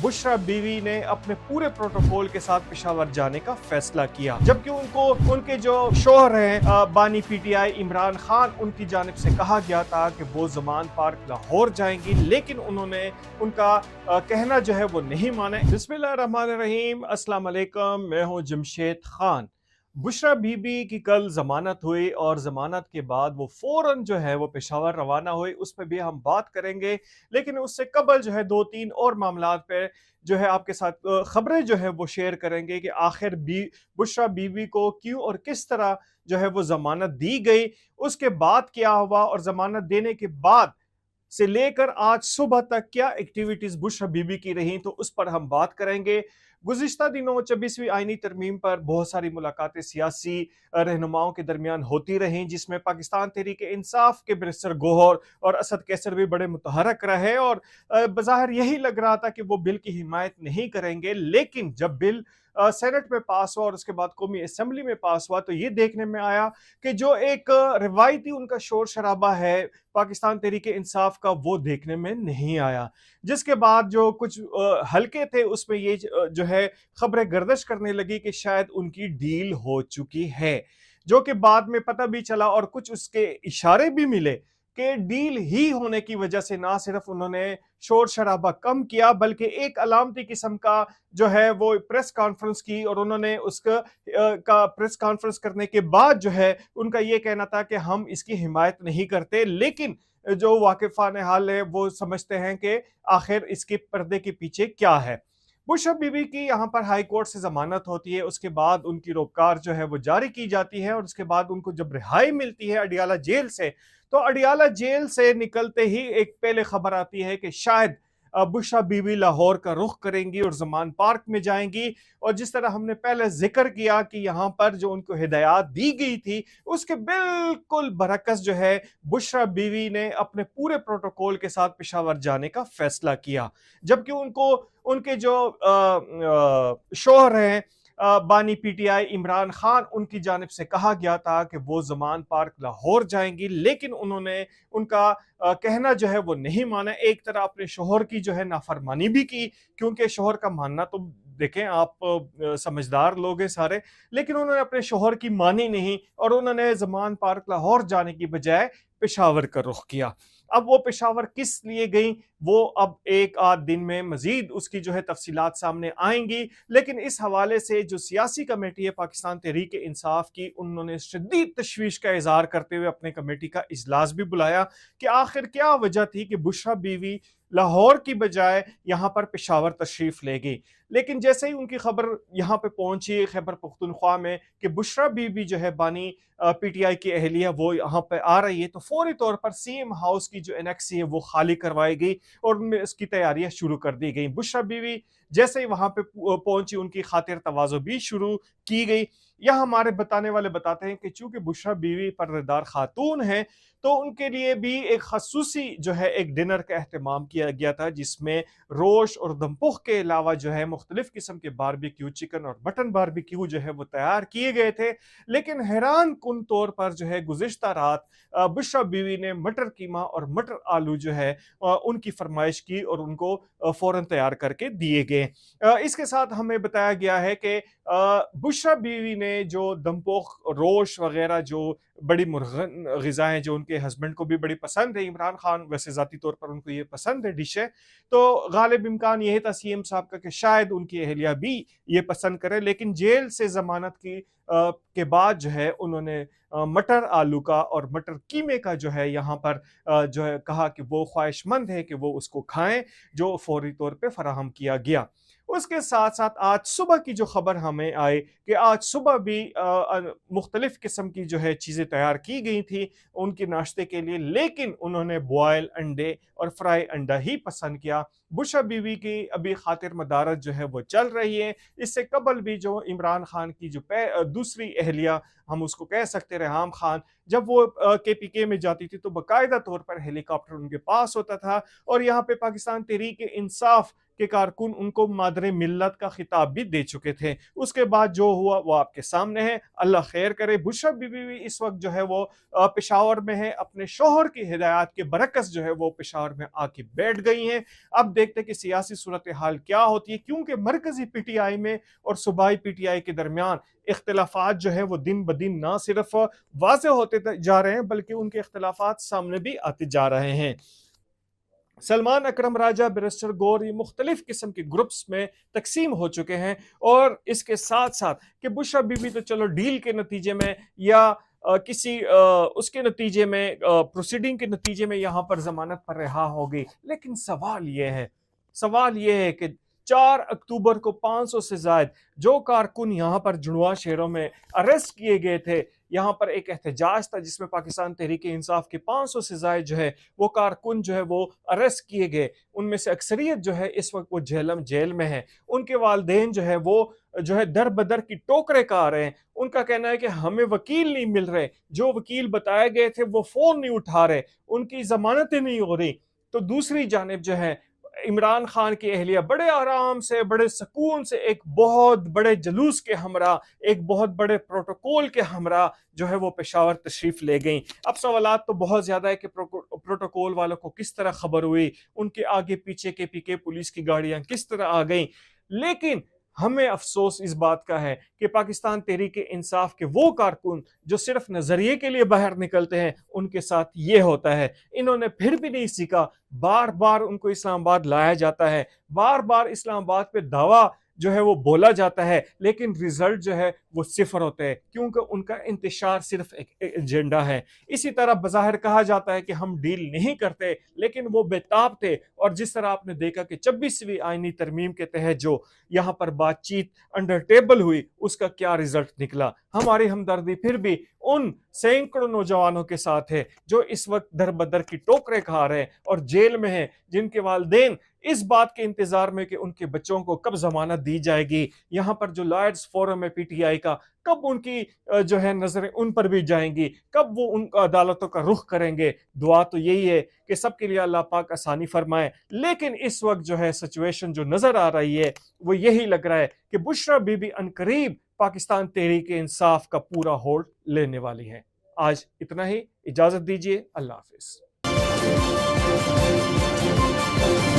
बुशरा बीवी ने अपने पूरे प्रोटोकॉल के साथ पेशावर जाने का फैसला किया, जबकि उनको उनके जो शोहर हैं बानी पीटीआई इमरान खान, उनकी जानिब से कहा गया था कि वो ज़मान पार्क लाहौर जाएंगी, लेकिन उन्होंने उनका कहना जो है वो नहीं माना। बिस्मिल्लाहिर्रहमानिर्रहीम, अस्सलाम वालेकुम, मैं हूँ जमशेद खान। बुशरा बीबी की कल जमानत हुई और जमानत के बाद वो फौरन जो है वो पेशावर रवाना हुई, उस पर भी हम बात करेंगे। लेकिन उससे कबल जो है दो तीन और मामलात पे जो है आपके साथ खबरें जो है वो शेयर करेंगे कि आखिर बुशरा बीबी को क्यों और किस तरह जो है वो जमानत दी गई, उसके बाद क्या हुआ और जमानत देने के बाद से लेकर आज सुबह तक क्या एक्टिविटीज बुशरा बीबी की रही, तो उस पर हम बात करेंगे। गुज़िश्ता दिनों 24वीं आईनी तरमीम पर बहुत सारी मुलाकातें सियासी रहनुमाओं के दरमियान होती रहीं, जिसमें पाकिस्तान तहरीक इंसाफ के बैरिस्टर गौहर और असद कैसर भी बड़े मुतहरक रहे और बज़ाहिर यही लग रहा था कि वो बिल की हिमायत नहीं करेंगे। लेकिन जब बिल सेनेट में पास हुआ और उसके बाद कौमी असम्बली में पास हुआ, तो ये देखने में आया कि जो एक रिवायती उनका शोर शराबा है पाकिस्तान तहरीक इंसाफ का, वो देखने में नहीं आया। जिसके बाद जो कुछ हलके थे उसमें ये जो है खबरें गर्दिश करने लगी कि शायद उनकी डील हो चुकी है, जो कि बाद में पता भी चला और कुछ उसके इशारे भी मिले कि डील ही होने की वजह से ना सिर्फ उन्होंने शोर शराबा कम किया, बल्कि एक अलामती किस्म का जो है वो प्रेस कॉन्फ्रेंस की और उन्होंने उसका का प्रेस कॉन्फ्रेंस करने के बाद जो है उनका ये कहना था कि हम इसकी हिमायत नहीं करते, लेकिन जो वाकिफान हाल है वो समझते हैं कि आखिर इसके पर्दे के पीछे क्या है। बुशरा बीबी की यहाँ पर हाई कोर्ट से जमानत होती है, उसके बाद उनकी रोपकार जो है वो जारी की जाती है और उसके बाद उनको जब रिहाई मिलती है अडियाला जेल से, तो अडियाला जेल से निकलते ही एक पहले खबर आती है कि शायद बुशरा बीबी लाहौर का रुख करेंगी और ज़मान पार्क में जाएंगी। और जिस तरह हमने पहले जिक्र किया कि यहाँ पर जो उनको हिदायत दी गई थी उसके बिल्कुल बरकस जो है बुशरा बीवी ने अपने पूरे प्रोटोकॉल के साथ पेशावर जाने का फैसला किया, जबकि उनको उनके जो शोहर हैं बानी पीटीआई इमरान खान, उनकी जानिब से कहा गया था कि वो ज़मान पार्क लाहौर जाएंगी, लेकिन उन्होंने उनका कहना जो है वो नहीं माना। एक तरह अपने शोहर की जो है नाफरमानी भी की, क्योंकि शोहर का मानना तो देखें आप समझदार लोग हैं सारे, लेकिन उन्होंने अपने शोहर की मानी नहीं और उन्होंने ज़मान पार्क लाहौर जाने की बजाय पेशावर का रुख किया। अब वो पेशावर किस लिए गई, वो अब एक आध दिन में मजीद उसकी जो है तफसीलात सामने आएंगी। लेकिन इस हवाले से जो सियासी कमेटी है पाकिस्तान तहरीक इंसाफ की, उन्होंने शदीद तशवीश का इजहार करते हुए अपने कमेटी का इजलास भी बुलाया कि आखिर क्या वजह थी कि बुशरा बीवी लाहौर की बजाय यहाँ पर पेशावर तशरीफ ले गई। लेकिन जैसे ही उनकी खबर यहाँ पे पहुंची खैबर पख्तूनख्वा में कि बुशरा बीबी जो है बानी पीटीआई की अहलिया वो यहाँ पे आ रही है, तो फौरी तौर पर सीएम हाउस की जो एनेक्सी है वो खाली करवाई गई और उनमें इसकी तैयारियां शुरू कर दी गई। बुशरा बीवी जैसे ही वहां पे पहुंची उनकी खातिर तवाज़ो भी शुरू की गई। यह हमारे बताने वाले बताते हैं कि चूंकि बुशरा बीवी पर्देदार खातून है, तो उनके लिए भी एक खसूसी जो है एक डिनर का एहतमाम किया गया था, जिसमें रोश और दमपुख के अलावा जो है मुख्तलिफ किस्म के बारबेक्यू चिकन और मटन बारबेक्यू जो है वो तैयार किए गए थे। लेकिन हैरान कुन तौर पर जो है गुज़िश्ता रात बुशरा बीवी ने मटर कीमा और मटर आलू जो है उनकी फरमाइश की और उनको फौरन तैयार करके दिए गए। इसके साथ हमें बताया गया है कि बुशरा बीवी ने जो दमपोख रोश वगैरह जो बड़ी मुर्गन ग़िज़ाएँ जो उनके हस्बैंड को भी बड़ी पसंद है, इमरान खान वैसे ज़ाती तौर पर उनको ये पसंद है डिश है, तो गालिब इम्कान यही था सीएम साहब का कि शायद उनकी अहलिया भी ये पसंद करे। लेकिन जेल से ज़मानत की के बाद जो है उन्होंने मटर आलू का और मटर कीमे का जो है यहाँ पर जो है कहा कि वो ख्वाहिशमंद है कि वो उसको खाएं, जो फौरी तौर पे फराहम किया गया। उसके साथ साथ आज सुबह की जो खबर हमें आई कि आज सुबह भी मुख्तलिफ किस्म की जो है चीज़ें तैयार की गई थी उनके नाश्ते के लिए, लेकिन उन्होंने बॉयल अंडे और फ्राई अंडा ही पसंद किया। बुशरा बीवी की अभी खातिर मदारत जो है वो चल रही है। इससे कबल भी जो इमरान खान की जो दूसरी अहलिया हम उसको कह सकते रेहाम खान, जब वो KPK में जाती थी तो बाकायदा तौर पर हेलीकॉप्टर उनके पास होता था और यहाँ पे पाकिस्तान तहरीक इंसाफ के कारकुन उनको मादरे मिल्लत का खिताब भी दे चुके थे। उसके बाद जो हुआ वो आपके सामने है, अल्लाह खैर करे। बुशरा बीबी भी इस वक्त जो है वो पेशावर में है, अपने शोहर की हिदायत के बरकस जो है वो पेशावर में आके बैठ गई हैं। अब देखते हैं कि सियासी सूरत हाल क्या होती है, क्योंकि मरकजी पीटीआई में और सूबाई पीटीआई के दरमियान इख्तिलाफात जो है वो दिन ब दिन ना सिर्फ वाज़ेह होते जा रहे हैं बल्कि उनके इख्तिलाफात सामने भी आते जा रहे हैं। सलमान अकरम राजा, बैरिस्टर गौर, ये मुख्तलिफ किस्म के ग्रुप्स में तकसीम हो चुके हैं। और इसके साथ साथ कि बुशरा बीबी तो चलो डील के नतीजे में या किसी उसके नतीजे में प्रोसीडिंग के नतीजे में यहाँ पर जमानत पर रिहा हो गई, लेकिन सवाल ये है कि 4 अक्टूबर को 500 से ज्यादा जो कारकुन यहाँ पर जुड़वा शहरों में अरेस्ट किए गए थे, यहाँ पर एक एहतजाज था जिसमें पाकिस्तान तहरीक इंसाफ के 500 से ज्यादा जो है वो कारकुन जो है वो अरेस्ट किए गए। उनमें से अक्सरियत जो है इस वक्त वो जेल में है। उनके वालिदैन जो है वो जो है दर बदर की टोकरे का आ रहे हैं। उनका कहना है कि हमें वकील नहीं मिल रहे, जो वकील बताए गए थे वो फोन नहीं उठा रहे, उनकी जमानतें नहीं हो रही। तो दूसरी जानिब जो है इमरान खान की अहलिया बड़े आराम से, बड़े सुकून से, एक बहुत बड़े जुलूस के हमरा, एक बहुत बड़े प्रोटोकॉल के हमरा जो है वो पेशावर तशरीफ ले गई। अब सवालात तो बहुत ज्यादा है कि प्रोटोकॉल वालों को किस तरह खबर हुई, उनके आगे पीछे के पीके पुलिस की गाड़ियां किस तरह आ गई। लेकिन हमें अफसोस इस बात का है कि पाकिस्तान तहरीक इंसाफ के वो कारकुन जो सिर्फ नजरिए के लिए बाहर निकलते हैं, उनके साथ ये होता है। इन्होंने फिर भी नहीं सीखा, बार बार उनको इस्लामाबाद लाया जाता है, बार बार इस्लामाबाद पे दावा जो है वो बोला जाता है, लेकिन रिजल्ट जो है वो सिफर होते हैं, क्योंकि उनका इंतशार सिर्फ एक एजेंडा है। इसी तरह बज़ाहिर कहा जाता है कि हम डील नहीं करते, लेकिन वो बेताब थे। और जिस तरह आपने देखा कि 26वीं आईनी तरमीम के तहत जो यहाँ पर बातचीत अंडर टेबल हुई, उसका क्या रिजल्ट निकला। हमारी हमदर्दी फिर भी उन सैकड़ों नौजवानों के साथ है जो इस वक्त दर बदर की टोकरे खा रहे हैं और जेल में हैं, जिनके वालिदैन इस बात के इंतजार में कि उनके बच्चों को कब जमानत दी जाएगी। यहाँ पर जो लॉयर्स फोरम है पीटीआई का, कब उनकी जो है नजरें उन पर भी जाएंगी, कब वो उन अदालतों का रुख करेंगे। दुआ तो यही है कि सबके लिए अल्लाह पाक आसानी फरमाए। लेकिन इस वक्त जो है सिचुएशन जो नजर आ रही है वो यही लग रहा है कि बुशरा बीबी अनकरीब पाकिस्तान तहरीक इंसाफ का पूरा होल्ड लेने वाली है। आज इतना ही, इजाजत दीजिए, अल्लाह हाफिज।